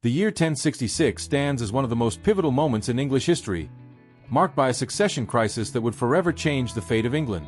The year 1066 stands as one of the most pivotal moments in English history, marked by a succession crisis that would forever change the fate of England.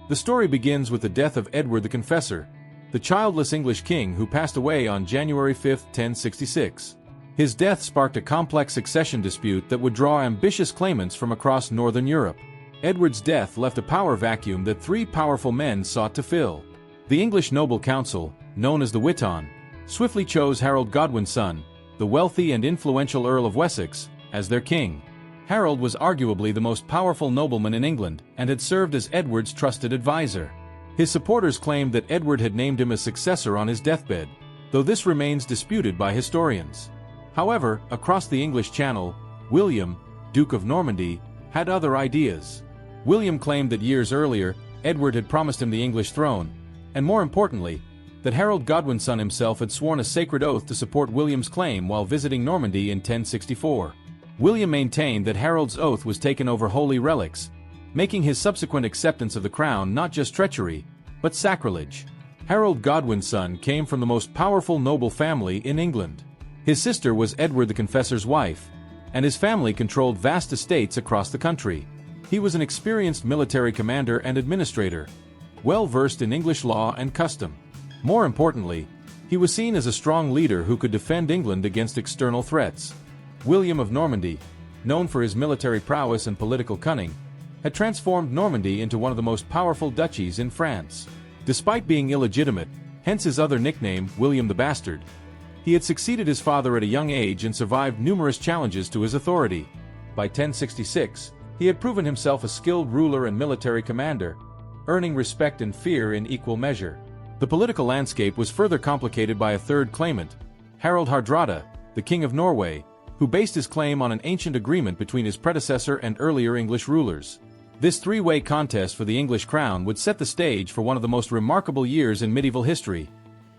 The story begins with the death of Edward the Confessor, the childless English king who passed away on January 5, 1066. His death sparked a complex succession dispute that would draw ambitious claimants from across northern Europe. Edward's death left a power vacuum that three powerful men sought to fill. The English noble council, known as the Witan, swiftly chose Harold Godwin's son, the wealthy and influential Earl of Wessex, as their king. Harold was arguably the most powerful nobleman in England and had served as Edward's trusted advisor. His supporters claimed that Edward had named him as successor on his deathbed, though this remains disputed by historians. However, across the English Channel, William, Duke of Normandy, had other ideas. William claimed that years earlier, Edward had promised him the English throne, and more importantly, that Harold Godwin's son himself had sworn a sacred oath to support William's claim while visiting Normandy in 1064. William maintained that Harold's oath was taken over holy relics, making his subsequent acceptance of the crown not just treachery, but sacrilege. Harold Godwin's son came from the most powerful noble family in England. His sister was Edward the Confessor's wife, and his family controlled vast estates across the country. He was an experienced military commander and administrator, well versed in English law and custom. More importantly, he was seen as a strong leader who could defend England against external threats. William of Normandy, known for his military prowess and political cunning, had transformed Normandy into one of the most powerful duchies in France. Despite being illegitimate, hence his other nickname, William the Bastard, he had succeeded his father at a young age and survived numerous challenges to his authority. By 1066, he had proven himself a skilled ruler and military commander, earning respect and fear in equal measure. The political landscape was further complicated by a third claimant, Harald Hardrada, the King of Norway, who based his claim on an ancient agreement between his predecessor and earlier English rulers. This three-way contest for the English crown would set the stage for one of the most remarkable years in medieval history,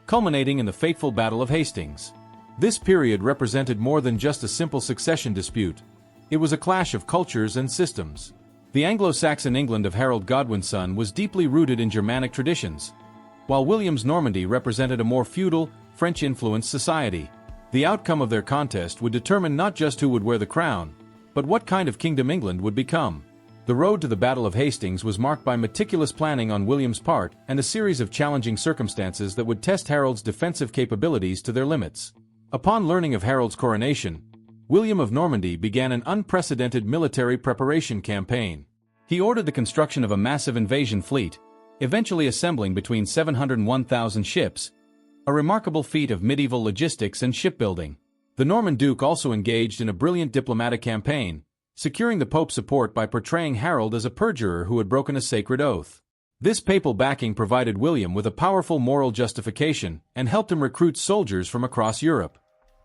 culminating in the fateful Battle of Hastings. This period represented more than just a simple succession dispute. It was a clash of cultures and systems. The Anglo-Saxon England of Harold Godwin's son was deeply rooted in Germanic traditions, while William's Normandy represented a more feudal, French-influenced society. The outcome of their contest would determine not just who would wear the crown, but what kind of kingdom England would become. The road to the Battle of Hastings was marked by meticulous planning on William's part and a series of challenging circumstances that would test Harold's defensive capabilities to their limits. Upon learning of Harold's coronation, William of Normandy began an unprecedented military preparation campaign. He ordered the construction of a massive invasion fleet, eventually assembling between 700 and 1,000 ships, a remarkable feat of medieval logistics and shipbuilding. The Norman Duke also engaged in a brilliant diplomatic campaign, securing the Pope's support by portraying Harold as a perjurer who had broken a sacred oath. This papal backing provided William with a powerful moral justification and helped him recruit soldiers from across Europe.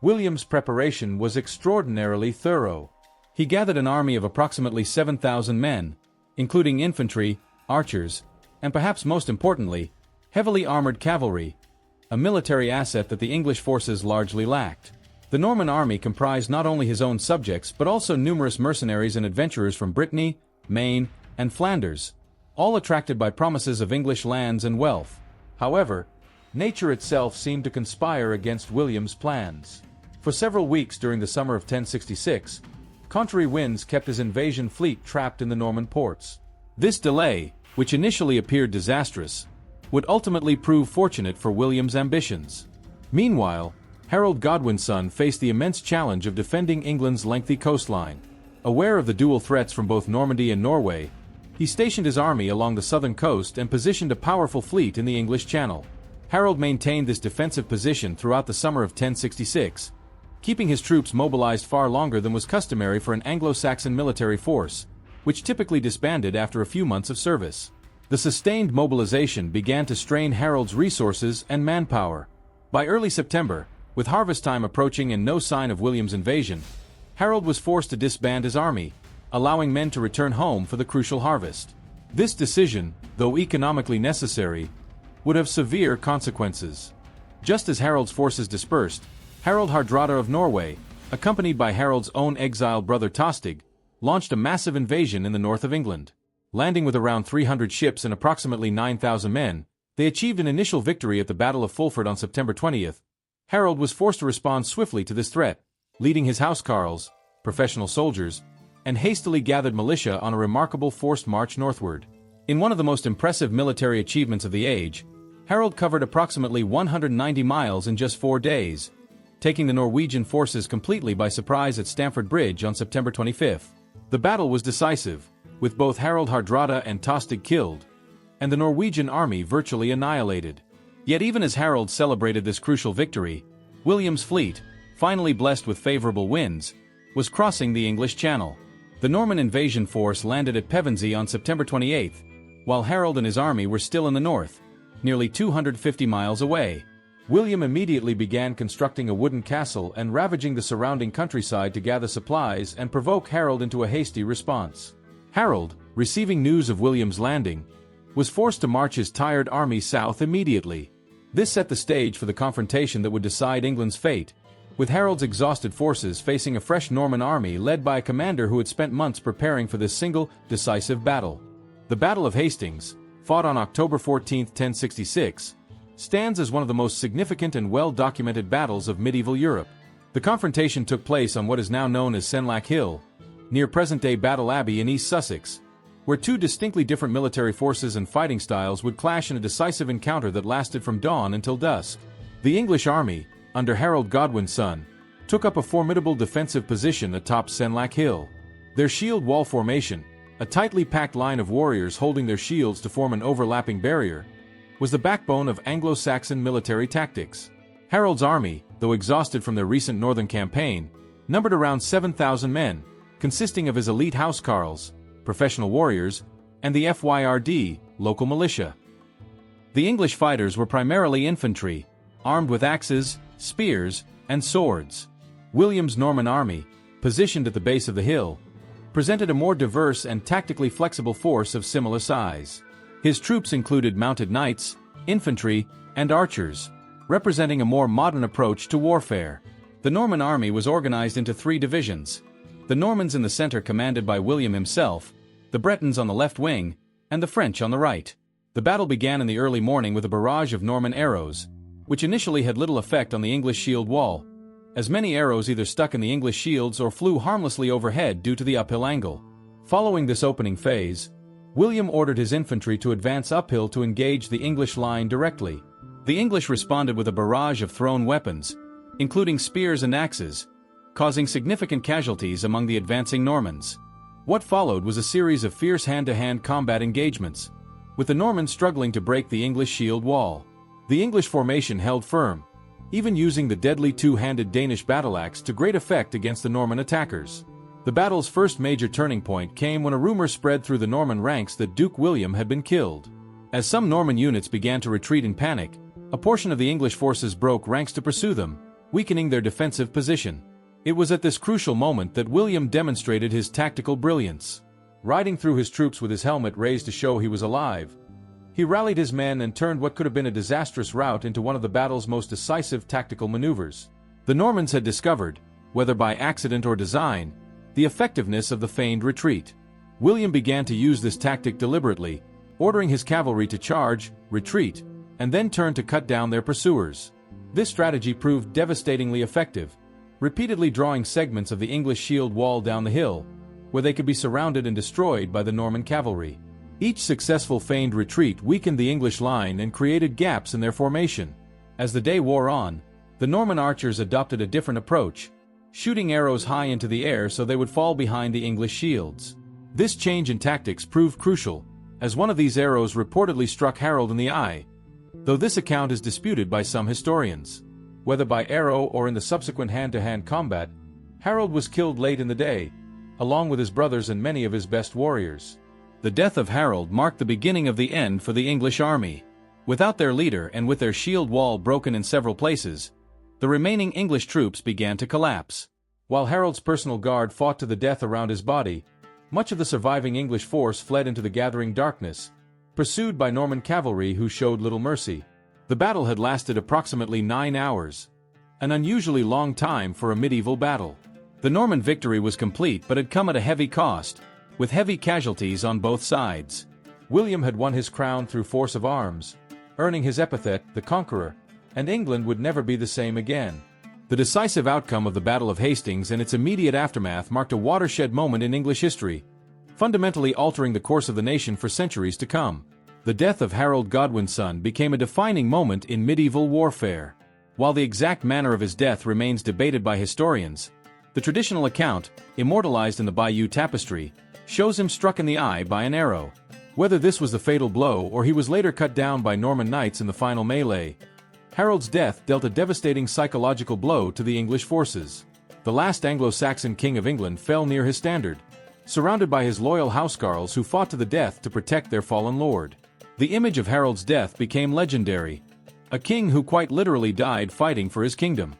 William's preparation was extraordinarily thorough. He gathered an army of approximately 7,000 men, including infantry, archers, and perhaps most importantly, heavily armored cavalry, a military asset that the English forces largely lacked. The Norman army comprised not only his own subjects but also numerous mercenaries and adventurers from Brittany, Maine, and Flanders, all attracted by promises of English lands and wealth. However, nature itself seemed to conspire against William's plans. For several weeks during the summer of 1066, contrary winds kept his invasion fleet trapped in the Norman ports. This delay, which initially appeared disastrous, would ultimately prove fortunate for William's ambitions. Meanwhile, Harold Godwin's son faced the immense challenge of defending England's lengthy coastline. Aware of the dual threats from both Normandy and Norway, he stationed his army along the southern coast and positioned a powerful fleet in the English Channel. Harold maintained this defensive position throughout the summer of 1066, keeping his troops mobilized far longer than was customary for an Anglo-Saxon military force, which typically disbanded after a few months of service. The sustained mobilization began to strain Harold's resources and manpower. By early September, with harvest time approaching and no sign of William's invasion, Harold was forced to disband his army, allowing men to return home for the crucial harvest. This decision, though economically necessary, would have severe consequences. Just as Harold's forces dispersed, Harald Hardrada of Norway, accompanied by Harold's own exiled brother Tostig, launched a massive invasion in the north of England. Landing with around 300 ships and approximately 9,000 men, they achieved an initial victory at the Battle of Fulford on September 20th, Harold was forced to respond swiftly to this threat, leading his housecarls, professional soldiers, and hastily gathered militia on a remarkable forced march northward. In one of the most impressive military achievements of the age, Harold covered approximately 190 miles in just 4 days, taking the Norwegian forces completely by surprise at Stamford Bridge on September 25. The battle was decisive, with both Harald Hardrada and Tostig killed, and the Norwegian army virtually annihilated. Yet even as Harold celebrated this crucial victory, William's fleet, finally blessed with favorable winds, was crossing the English Channel. The Norman invasion force landed at Pevensey on September 28, while Harold and his army were still in the north, nearly 250 miles away. William immediately began constructing a wooden castle and ravaging the surrounding countryside to gather supplies and provoke Harold into a hasty response. Harold, receiving news of William's landing, was forced to march his tired army south immediately. This set the stage for the confrontation that would decide England's fate, with Harold's exhausted forces facing a fresh Norman army led by a commander who had spent months preparing for this single, decisive battle. The Battle of Hastings, fought on October 14, 1066, stands as one of the most significant and well-documented battles of medieval Europe. The confrontation took place on what is now known as Senlac Hill, near present-day Battle Abbey in East Sussex, where two distinctly different military forces and fighting styles would clash in a decisive encounter that lasted from dawn until dusk. The English army, under Harold Godwin's son, took up a formidable defensive position atop Senlac Hill. Their shield wall formation, a tightly packed line of warriors holding their shields to form an overlapping barrier, was the backbone of Anglo-Saxon military tactics. Harold's army, though exhausted from their recent northern campaign, numbered around 7,000 men, consisting of his elite housecarls, professional warriors, and the FYRD, local militia. The English fighters were primarily infantry, armed with axes, spears, and swords. William's Norman army, positioned at the base of the hill, presented a more diverse and tactically flexible force of similar size. His troops included mounted knights, infantry, and archers, representing a more modern approach to warfare. The Norman army was organized into 3 divisions: the Normans in the center commanded by William himself, the Bretons on the left wing, and the French on the right. The battle began in the early morning with a barrage of Norman arrows, which initially had little effect on the English shield wall, as many arrows either stuck in the English shields or flew harmlessly overhead due to the uphill angle. Following this opening phase, William ordered his infantry to advance uphill to engage the English line directly. The English responded with a barrage of thrown weapons, including spears and axes, causing significant casualties among the advancing Normans. What followed was a series of fierce hand-to-hand combat engagements, with the Normans struggling to break the English shield wall. The English formation held firm, even using the deadly two-handed Danish battle-axe to great effect against the Norman attackers. The battle's first major turning point came when a rumor spread through the Norman ranks that Duke William had been killed. As some Norman units began to retreat in panic, a portion of the English forces broke ranks to pursue them, weakening their defensive position. It was at this crucial moment that William demonstrated his tactical brilliance. Riding through his troops with his helmet raised to show he was alive, he rallied his men and turned what could have been a disastrous rout into one of the battle's most decisive tactical maneuvers. The Normans had discovered, whether by accident or design, the effectiveness of the feigned retreat. William began to use this tactic deliberately, ordering his cavalry to charge, retreat, and then turn to cut down their pursuers. This strategy proved devastatingly effective, repeatedly drawing segments of the English shield wall down the hill, where they could be surrounded and destroyed by the Norman cavalry. Each successful feigned retreat weakened the English line and created gaps in their formation. As the day wore on, the Norman archers adopted a different approach, shooting arrows high into the air so they would fall behind the English shields. This change in tactics proved crucial, as one of these arrows reportedly struck Harold in the eye, though this account is disputed by some historians. Whether by arrow or in the subsequent hand-to-hand combat, Harold was killed late in the day, along with his brothers and many of his best warriors. The death of Harold marked the beginning of the end for the English army. Without their leader and with their shield wall broken in several places, the remaining English troops began to collapse. While Harold's personal guard fought to the death around his body, much of the surviving English force fled into the gathering darkness, pursued by Norman cavalry who showed little mercy. The battle had lasted approximately 9 hours, an unusually long time for a medieval battle. The Norman victory was complete but had come at a heavy cost, with heavy casualties on both sides. William had won his crown through force of arms, earning his epithet, the Conqueror, and England would never be the same again. The decisive outcome of the Battle of Hastings and its immediate aftermath marked a watershed moment in English history, fundamentally altering the course of the nation for centuries to come. The death of Harold Godwin's son became a defining moment in medieval warfare. While the exact manner of his death remains debated by historians, the traditional account, immortalized in the Bayeux Tapestry, shows him struck in the eye by an arrow. Whether this was the fatal blow or he was later cut down by Norman knights in the final melee, Harold's death dealt a devastating psychological blow to the English forces. The last Anglo-Saxon king of England fell near his standard, surrounded by his loyal housecarls who fought to the death to protect their fallen lord. The image of Harold's death became legendary, a king who quite literally died fighting for his kingdom.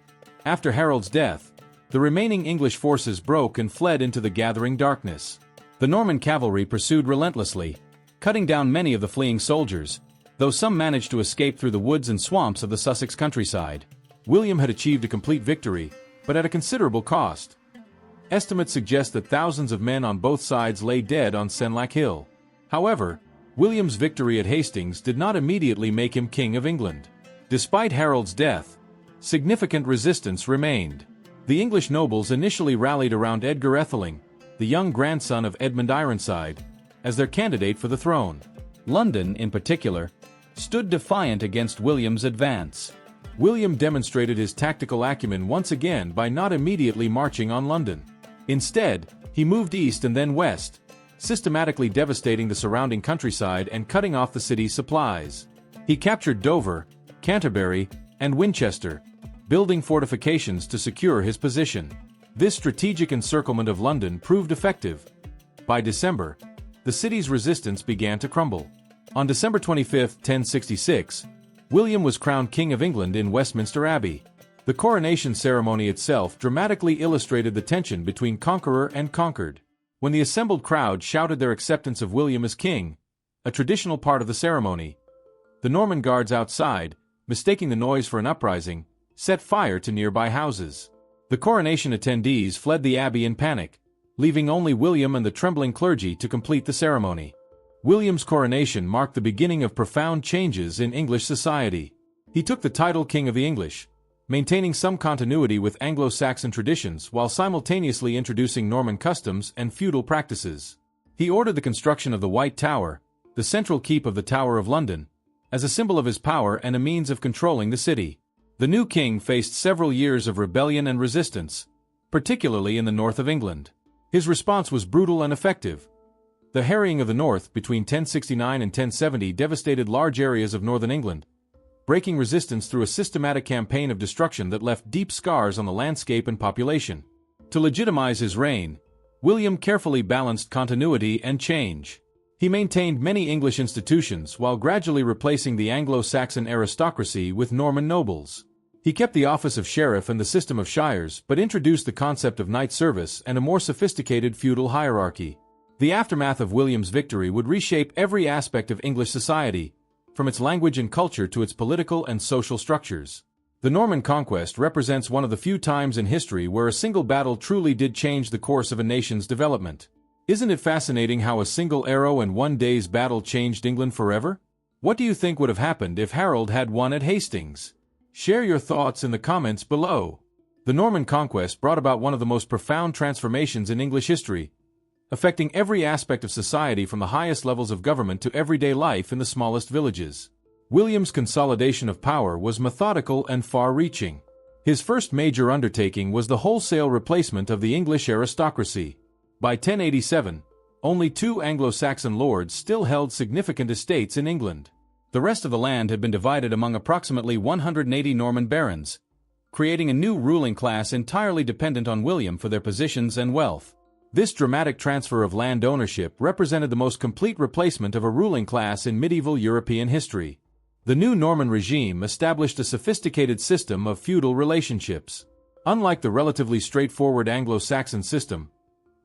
After Harold's death, the remaining English forces broke and fled into the gathering darkness. The Norman cavalry pursued relentlessly, cutting down many of the fleeing soldiers, though some managed to escape through the woods and swamps of the Sussex countryside. William had achieved a complete victory, but at a considerable cost. Estimates suggest that thousands of men on both sides lay dead on Senlac Hill. However, William's victory at Hastings did not immediately make him King of England. Despite Harold's death, significant resistance remained. The English nobles initially rallied around Edgar Etheling, the young grandson of Edmund Ironside, as their candidate for the throne. London, in particular, stood defiant against William's advance. William demonstrated his tactical acumen once again by not immediately marching on London. Instead, he moved east and then west, systematically devastating the surrounding countryside and cutting off the city's supplies. He captured Dover, Canterbury, and Winchester, building fortifications to secure his position. This strategic encirclement of London proved effective. By December, the city's resistance began to crumble. On December 25, 1066, William was crowned King of England in Westminster Abbey. The coronation ceremony itself dramatically illustrated the tension between conqueror and conquered. When the assembled crowd shouted their acceptance of William as king, a traditional part of the ceremony, the Norman guards outside, mistaking the noise for an uprising, set fire to nearby houses. The coronation attendees fled the abbey in panic, leaving only William and the trembling clergy to complete the ceremony. William's coronation marked the beginning of profound changes in English society. He took the title King of the English, maintaining some continuity with Anglo-Saxon traditions while simultaneously introducing Norman customs and feudal practices. He ordered the construction of the White Tower, the central keep of the Tower of London, as a symbol of his power and a means of controlling the city. The new king faced several years of rebellion and resistance, particularly in the north of England. His response was brutal and effective. The harrying of the north between 1069 and 1070 devastated large areas of northern England, breaking resistance through a systematic campaign of destruction that left deep scars on the landscape and population. To legitimize his reign, William carefully balanced continuity and change. He maintained many English institutions while gradually replacing the Anglo-Saxon aristocracy with Norman nobles. He kept the office of sheriff and the system of shires, but introduced the concept of knight service and a more sophisticated feudal hierarchy. The aftermath of William's victory would reshape every aspect of English society, from its language and culture to its political and social structures. The Norman Conquest represents one of the few times in history where a single battle truly did change the course of a nation's development. Isn't it fascinating how a single arrow and one day's battle changed England forever? What do you think would have happened if Harold had won at Hastings? Share your thoughts in the comments below. The Norman Conquest brought about one of the most profound transformations in English history, affecting every aspect of society from the highest levels of government to everyday life in the smallest villages. William's consolidation of power was methodical and far-reaching. His first major undertaking was the wholesale replacement of the English aristocracy. By 1087, only 2 Anglo-Saxon lords still held significant estates in England. The rest of the land had been divided among approximately 180 Norman barons, creating a new ruling class entirely dependent on William for their positions and wealth. This dramatic transfer of land ownership represented the most complete replacement of a ruling class in medieval European history. The new Norman regime established a sophisticated system of feudal relationships. Unlike the relatively straightforward Anglo-Saxon system,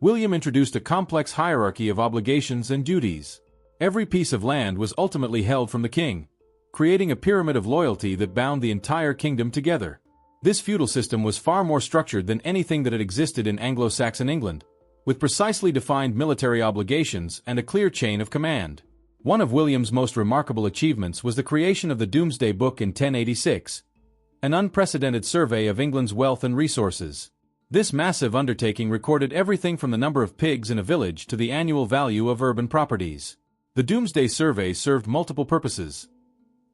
William introduced a complex hierarchy of obligations and duties. Every piece of land was ultimately held from the king, creating a pyramid of loyalty that bound the entire kingdom together. This feudal system was far more structured than anything that had existed in Anglo-Saxon England, with precisely defined military obligations and a clear chain of command. One of William's most remarkable achievements was the creation of the Domesday Book in 1086, an unprecedented survey of England's wealth and resources. This massive undertaking recorded everything from the number of pigs in a village to the annual value of urban properties. The Doomsday Survey served multiple purposes.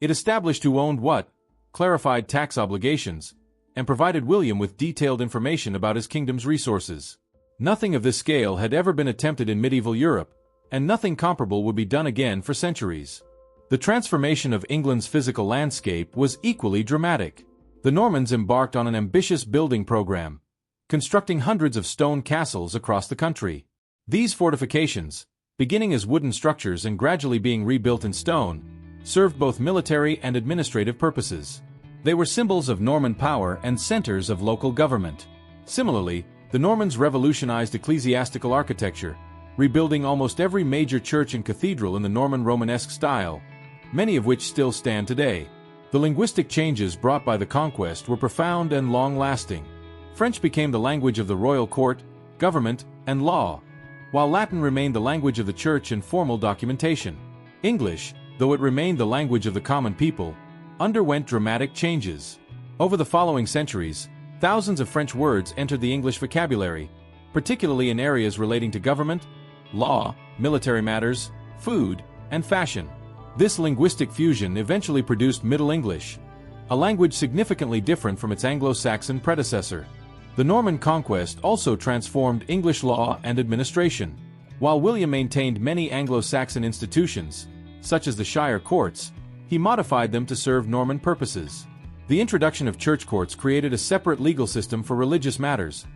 It established who owned what, clarified tax obligations, and provided William with detailed information about his kingdom's resources. Nothing of this scale had ever been attempted in medieval Europe, and nothing comparable would be done again for centuries. The transformation of England's physical landscape was equally dramatic. The Normans embarked on an ambitious building program, constructing hundreds of stone castles across the country. These fortifications, beginning as wooden structures and gradually being rebuilt in stone, served both military and administrative purposes. They were symbols of Norman power and centers of local government. Similarly, the Normans revolutionized ecclesiastical architecture, rebuilding almost every major church and cathedral in the Norman Romanesque style, many of which still stand today. The linguistic changes brought by the conquest were profound and long-lasting. French became the language of the royal court, government, and law, while Latin remained the language of the church and formal documentation. English, though it remained the language of the common people, underwent dramatic changes. Over the following centuries, thousands of French words entered the English vocabulary, particularly in areas relating to government, law, military matters, food, and fashion. This linguistic fusion eventually produced Middle English, a language significantly different from its Anglo-Saxon predecessor. The Norman conquest also transformed English law and administration. While William maintained many Anglo-Saxon institutions, such as the shire courts, he modified them to serve Norman purposes. The introduction of church courts created a separate legal system for religious matters,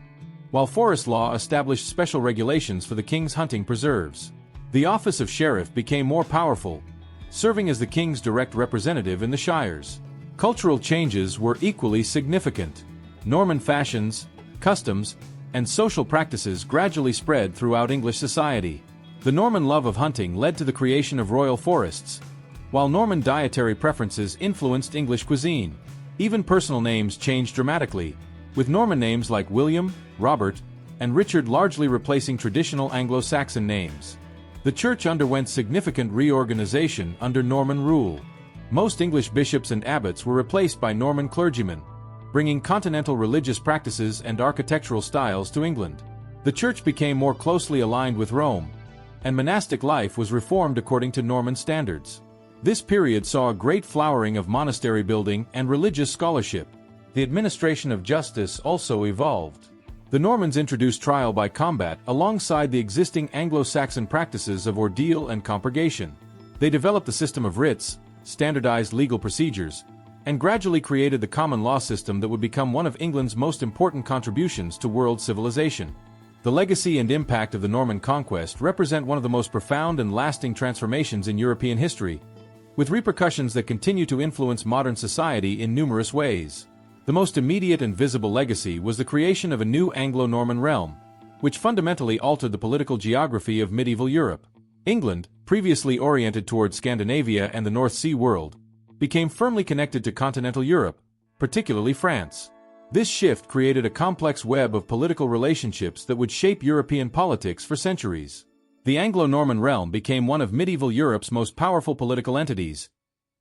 while forest law established special regulations for the king's hunting preserves. The office of sheriff became more powerful, serving as the king's direct representative in the shires. Cultural changes were equally significant. Norman fashions, customs, and social practices gradually spread throughout English society. The Norman love of hunting led to the creation of royal forests, while Norman dietary preferences influenced English cuisine. Even personal names changed dramatically, with Norman names like William, Robert, and Richard largely replacing traditional Anglo-Saxon names. The church underwent significant reorganization under Norman rule. Most English bishops and abbots were replaced by Norman clergymen, bringing continental religious practices and architectural styles to England. The church became more closely aligned with Rome, and monastic life was reformed according to Norman standards. This period saw a great flowering of monastery building and religious scholarship. The administration of justice also evolved. The Normans introduced trial by combat alongside the existing Anglo-Saxon practices of ordeal and compurgation. They developed the system of writs, standardized legal procedures, and gradually created the common law system that would become one of England's most important contributions to world civilization. The legacy and impact of the Norman conquest represent one of the most profound and lasting transformations in European history, with repercussions that continue to influence modern society in numerous ways. The most immediate and visible legacy was the creation of a new Anglo-Norman realm, which fundamentally altered the political geography of medieval Europe. England, previously oriented towards Scandinavia and the North Sea world, became firmly connected to continental Europe, particularly France. This shift created a complex web of political relationships that would shape European politics for centuries. The Anglo-Norman realm became one of medieval Europe's most powerful political entities,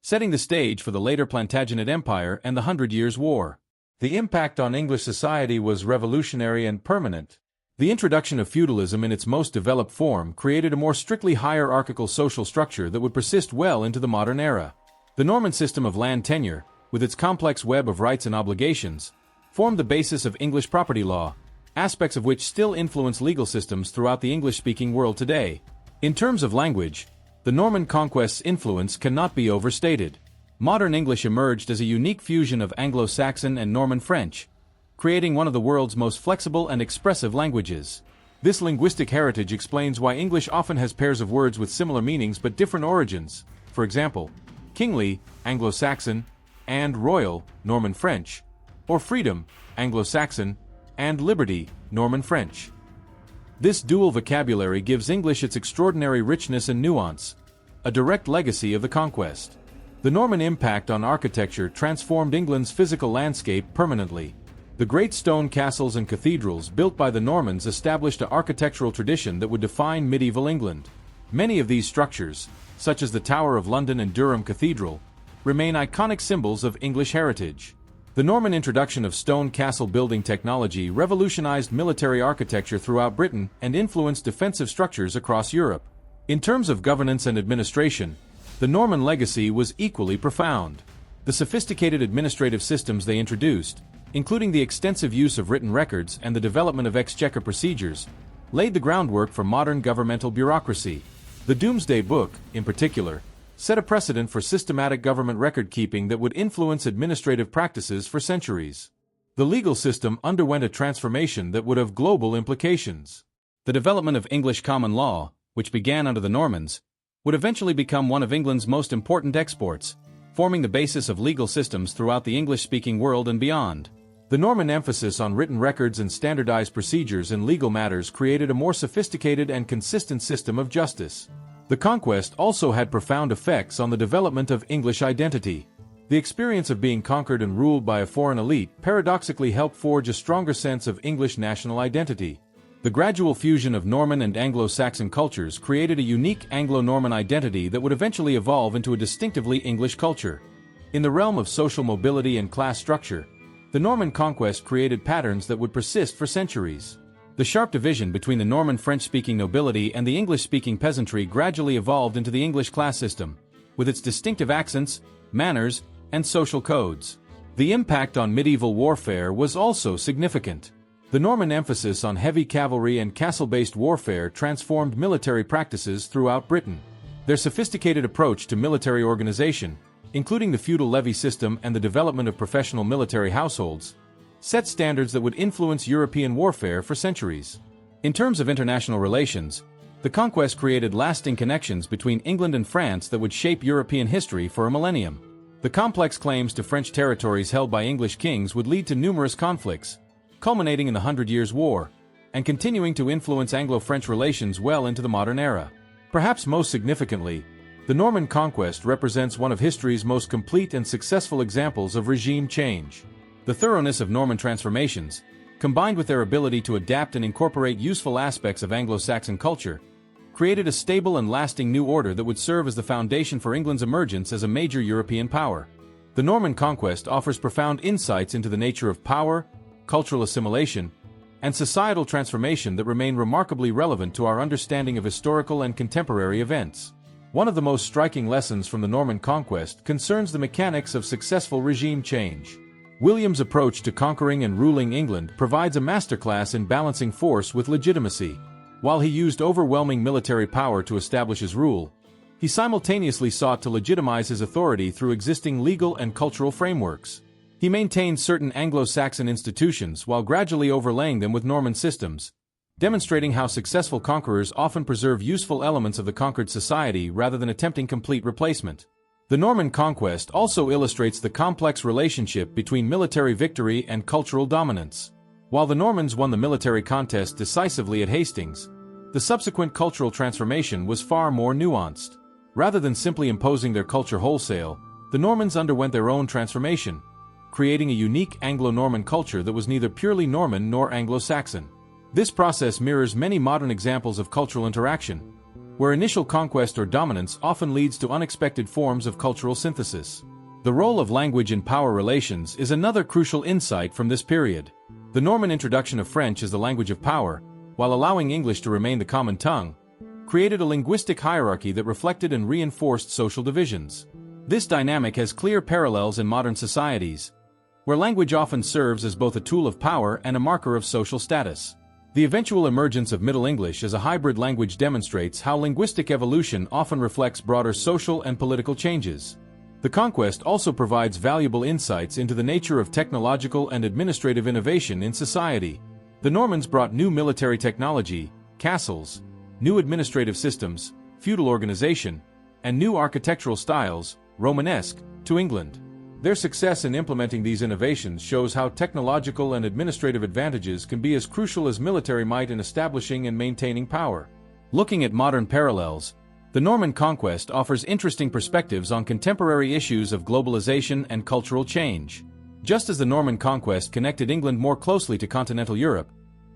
setting the stage for the later Plantagenet Empire and the Hundred Years' War. The impact on English society was revolutionary and permanent. The introduction of feudalism in its most developed form created a more strictly hierarchical social structure that would persist well into the modern era. The Norman system of land tenure, with its complex web of rights and obligations, formed the basis of English property law, aspects of which still influence legal systems throughout the English-speaking world today. In terms of language, the Norman conquest's influence cannot be overstated. Modern English emerged as a unique fusion of Anglo-Saxon and Norman French, creating one of the world's most flexible and expressive languages. This linguistic heritage explains why English often has pairs of words with similar meanings but different origins. For example, kingly, Anglo-Saxon, and royal, Norman French, or freedom, Anglo-Saxon, and liberty, Norman French. This dual vocabulary gives English its extraordinary richness and nuance, a direct legacy of the conquest. The Norman impact on architecture transformed England's physical landscape permanently. The great stone castles and cathedrals built by the Normans established an architectural tradition that would define medieval England. Many of these structures, such as the Tower of London and Durham Cathedral, remain iconic symbols of English heritage. The Norman introduction of stone castle building technology revolutionized military architecture throughout Britain and influenced defensive structures across Europe. In terms of governance and administration, the Norman legacy was equally profound. The sophisticated administrative systems they introduced, including the extensive use of written records and the development of exchequer procedures, laid the groundwork for modern governmental bureaucracy. The Domesday Book, in particular, set a precedent for systematic government record-keeping that would influence administrative practices for centuries. The legal system underwent a transformation that would have global implications. The development of English common law, which began under the Normans, would eventually become one of England's most important exports, forming the basis of legal systems throughout the English-speaking world and beyond. The Norman emphasis on written records and standardized procedures in legal matters created a more sophisticated and consistent system of justice. The Conquest also had profound effects on the development of English identity. The experience of being conquered and ruled by a foreign elite paradoxically helped forge a stronger sense of English national identity. The gradual fusion of Norman and Anglo-Saxon cultures created a unique Anglo-Norman identity that would eventually evolve into a distinctively English culture. In the realm of social mobility and class structure, the Norman conquest created patterns that would persist for centuries. The sharp division between the Norman French-speaking nobility and the English-speaking peasantry gradually evolved into the English class system, with its distinctive accents, manners, and social codes. The impact on medieval warfare was also significant. The Norman emphasis on heavy cavalry and castle-based warfare transformed military practices throughout Britain. Their sophisticated approach to military organization, including the feudal levy system and the development of professional military households, set standards that would influence European warfare for centuries. In terms of international relations, the conquest created lasting connections between England and France that would shape European history for a millennium. The complex claims to French territories held by English kings would lead to numerous conflicts, culminating in the Hundred Years' War, and continuing to influence Anglo-French relations well into the modern era. Perhaps most significantly, the Norman conquest represents one of history's most complete and successful examples of regime change. The thoroughness of Norman transformations, combined with their ability to adapt and incorporate useful aspects of Anglo-Saxon culture, created a stable and lasting new order that would serve as the foundation for England's emergence as a major European power. The Norman conquest offers profound insights into the nature of power, cultural assimilation, and societal transformation that remain remarkably relevant to our understanding of historical and contemporary events. One of the most striking lessons from the Norman conquest concerns the mechanics of successful regime change. William's approach to conquering and ruling England provides a masterclass in balancing force with legitimacy. While he used overwhelming military power to establish his rule, he simultaneously sought to legitimize his authority through existing legal and cultural frameworks. He maintained certain Anglo-Saxon institutions while gradually overlaying them with Norman systems, demonstrating how successful conquerors often preserve useful elements of the conquered society rather than attempting complete replacement. The Norman conquest also illustrates the complex relationship between military victory and cultural dominance. While the Normans won the military contest decisively at Hastings, the subsequent cultural transformation was far more nuanced. Rather than simply imposing their culture wholesale, the Normans underwent their own transformation, creating a unique Anglo-Norman culture that was neither purely Norman nor Anglo-Saxon. This process mirrors many modern examples of cultural interaction, where initial conquest or dominance often leads to unexpected forms of cultural synthesis. The role of language in power relations is another crucial insight from this period. The Norman introduction of French as the language of power, while allowing English to remain the common tongue, created a linguistic hierarchy that reflected and reinforced social divisions. This dynamic has clear parallels in modern societies, where language often serves as both a tool of power and a marker of social status. The eventual emergence of Middle English as a hybrid language demonstrates how linguistic evolution often reflects broader social and political changes. The conquest also provides valuable insights into the nature of technological and administrative innovation in society. The Normans brought new military technology, castles, new administrative systems, feudal organization, and new architectural styles, Romanesque, to England. Their success in implementing these innovations shows how technological and administrative advantages can be as crucial as military might in establishing and maintaining power. Looking at modern parallels, the Norman conquest offers interesting perspectives on contemporary issues of globalization and cultural change. Just as the Norman conquest connected England more closely to continental Europe,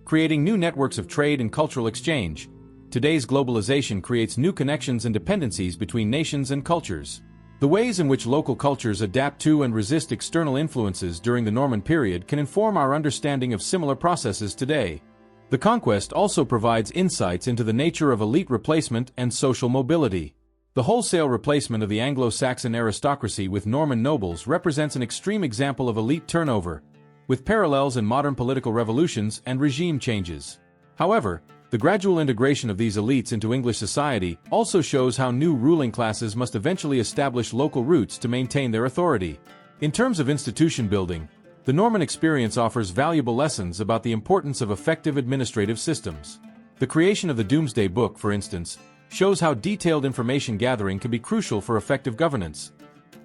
creating new networks of trade and cultural exchange, today's globalization creates new connections and dependencies between nations and cultures. The ways in which local cultures adapt to and resist external influences during the Norman period can inform our understanding of similar processes today. The Conquest also provides insights into the nature of elite replacement and social mobility. The wholesale replacement of the Anglo-Saxon aristocracy with Norman nobles represents an extreme example of elite turnover, with parallels in modern political revolutions and regime changes. However, the gradual integration of these elites into English society also shows how new ruling classes must eventually establish local roots to maintain their authority. In terms of institution building, the Norman experience offers valuable lessons about the importance of effective administrative systems. The creation of the Domesday Book, for instance, shows how detailed information gathering can be crucial for effective governance,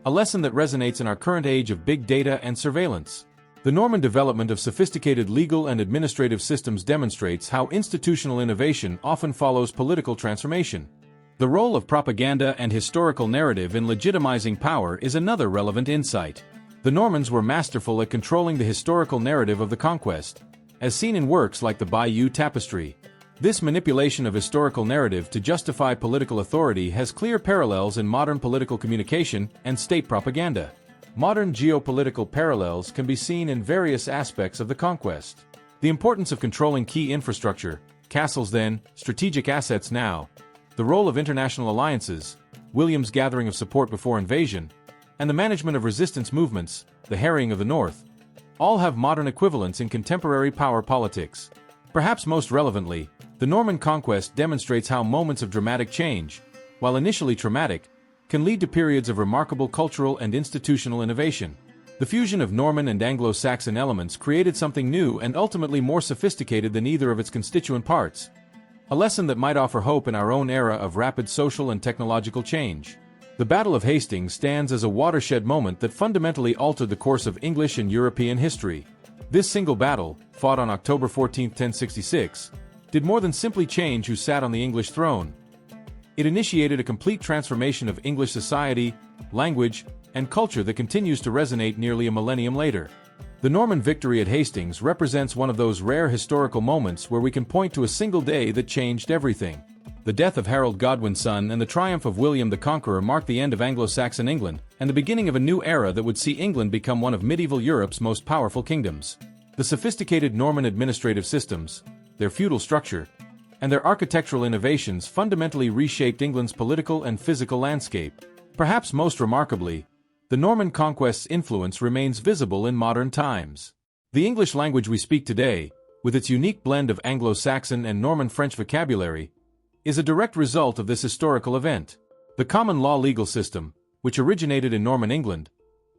a lesson that resonates in our current age of big data and surveillance. The Norman development of sophisticated legal and administrative systems demonstrates how institutional innovation often follows political transformation. The role of propaganda and historical narrative in legitimizing power is another relevant insight. The Normans were masterful at controlling the historical narrative of the conquest, as seen in works like the Bayeux Tapestry. This manipulation of historical narrative to justify political authority has clear parallels in modern political communication and state propaganda. Modern geopolitical parallels can be seen in various aspects of the conquest. The importance of controlling key infrastructure, castles then, strategic assets now, the role of international alliances, William's gathering of support before invasion, and the management of resistance movements, the harrying of the North, all have modern equivalents in contemporary power politics. Perhaps most relevantly, the Norman conquest demonstrates how moments of dramatic change, while initially traumatic, can lead to periods of remarkable cultural and institutional innovation. The fusion of Norman and Anglo-Saxon elements created something new and ultimately more sophisticated than either of its constituent parts. A lesson that might offer hope in our own era of rapid social and technological change. The Battle of Hastings stands as a watershed moment that fundamentally altered the course of English and European history. This single battle, fought on October 14, 1066, did more than simply change who sat on the English throne. It initiated a complete transformation of English society, language, and culture that continues to resonate nearly a millennium later. The Norman victory at Hastings represents one of those rare historical moments where we can point to a single day that changed everything. The death of Harold Godwin's son and the triumph of William the Conqueror marked the end of Anglo-Saxon England and the beginning of a new era that would see England become one of medieval Europe's most powerful kingdoms. The sophisticated Norman administrative systems, their feudal structure, and their architectural innovations fundamentally reshaped England's political and physical landscape. Perhaps most remarkably, the Norman conquest's influence remains visible in modern times. The English language we speak today, with its unique blend of Anglo-Saxon and Norman French vocabulary, is a direct result of this historical event. The common law legal system, which originated in Norman England,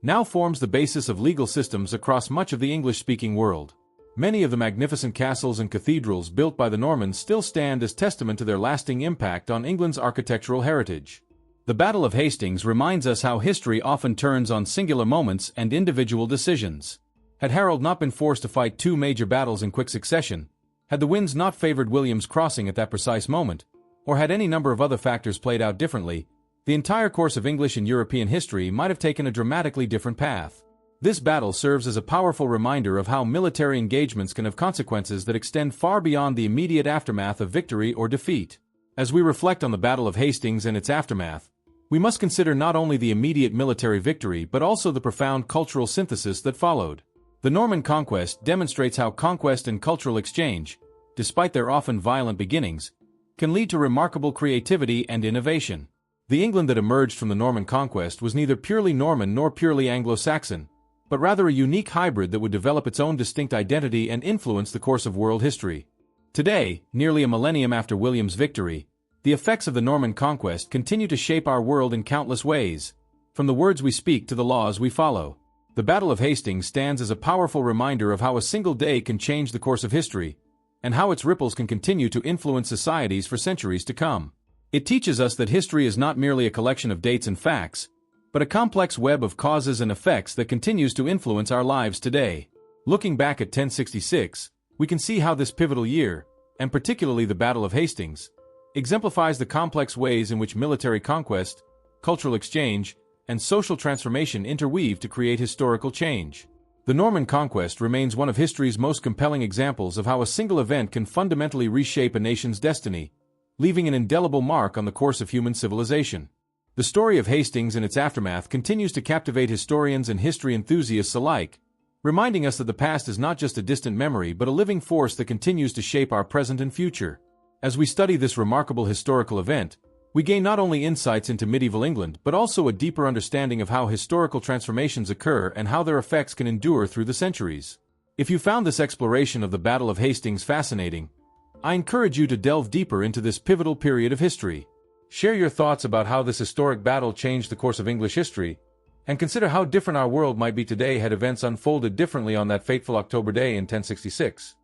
now forms the basis of legal systems across much of the English-speaking world. Many of the magnificent castles and cathedrals built by the Normans still stand as testament to their lasting impact on England's architectural heritage. The Battle of Hastings reminds us how history often turns on singular moments and individual decisions. Had Harold not been forced to fight two major battles in quick succession, had the winds not favored William's crossing at that precise moment, or had any number of other factors played out differently, the entire course of English and European history might have taken a dramatically different path. This battle serves as a powerful reminder of how military engagements can have consequences that extend far beyond the immediate aftermath of victory or defeat. As we reflect on the Battle of Hastings and its aftermath, we must consider not only the immediate military victory but also the profound cultural synthesis that followed. The Norman conquest demonstrates how conquest and cultural exchange, despite their often violent beginnings, can lead to remarkable creativity and innovation. The England that emerged from the Norman conquest was neither purely Norman nor purely Anglo-Saxon, but rather a unique hybrid that would develop its own distinct identity and influence the course of world history. Today, nearly a millennium after William's victory, the effects of the Norman conquest continue to shape our world in countless ways, from the words we speak to the laws we follow. The Battle of Hastings stands as a powerful reminder of how a single day can change the course of history, and how its ripples can continue to influence societies for centuries to come. It teaches us that history is not merely a collection of dates and facts, but a complex web of causes and effects that continues to influence our lives today. Looking back at 1066, we can see how this pivotal year, and particularly the Battle of Hastings, exemplifies the complex ways in which military conquest, cultural exchange, and social transformation interweave to create historical change. The Norman conquest remains one of history's most compelling examples of how a single event can fundamentally reshape a nation's destiny, leaving an indelible mark on the course of human civilization. The story of Hastings and its aftermath continues to captivate historians and history enthusiasts alike, reminding us that the past is not just a distant memory but a living force that continues to shape our present and future. As we study this remarkable historical event, we gain not only insights into medieval England but also a deeper understanding of how historical transformations occur and how their effects can endure through the centuries. If you found this exploration of the Battle of Hastings fascinating, I encourage you to delve deeper into this pivotal period of history. Share your thoughts about how this historic battle changed the course of English history, and consider how different our world might be today had events unfolded differently on that fateful October day in 1066.